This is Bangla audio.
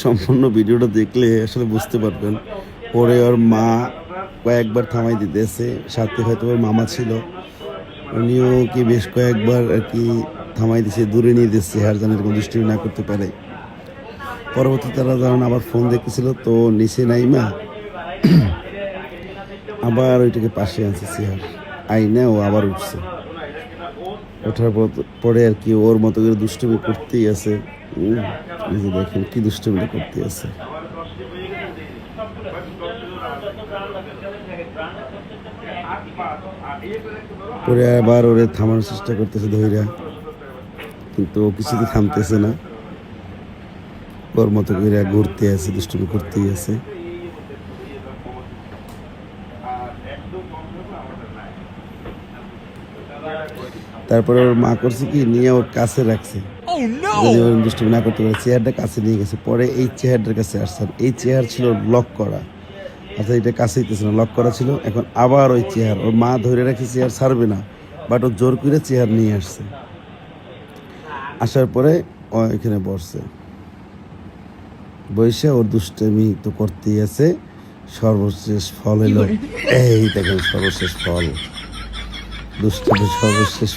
সম্পূর্ণ ভিডিওটা দেখলে আসলে বুঝতে পারবেন। পরে ওর মা কয়েকবার থামাই দিতেছে, সাথে হয়তো ওর মামা ছিল, উনিও কি বেশ কয়েকবার আর কি থামাই দিছে, দূরে নিয়ে দিচ্ছে আর যেন এরকম দুষ্টামি না করতে পারে। পরবর্তী তারা যখন আবার ফোন দেখতেছিল তো নিচে নাইমা আবার ওইটাকে পাশে আনছে চেয়ার আইনে, ও আবার উঠছে। ওঠার পরে আর কি ওর মতো করে দুষ্টুমি করতেই আছে। দেখেন কি দুষ্টুমিটা করতে আছে। পরে আবার ওরে থামানোর চেষ্টা করতেছে ধৈর্য, কিন্তু ও কিছুতে থামতেছে না, ওর মতো করে ঘুরতে আছে, দুষ্টুমি করতেই আছে। তারপরে ওর মা করছে কি, নিয়ে ওর কাছে রাখছে, যদি ওর দুষ্টুমি না করতে পারে চেয়ারটা কাছে নিয়ে গেছে। পরে এই চেয়ারটার কাছে আসছেন, এই চেয়ার ছিল লক করা, আচ্ছা এটা কাছে দিতেছে না, লক করা ছিল। এখন আবার ওই চেয়ার ওর মা ধরে রাখি, চেয়ার ছাড়বে না, বাট ও জোর করে চেয়ার নিয়ে আসছে। আসার পরে ও এখানে বসছে, বসে ওর দুষ্টুমি তো করতেই আছে। সর্বশেষ ফল এলো, এই দেখেন সর্বশেষ ফল, দুষ্টুমি সর্বশেষ।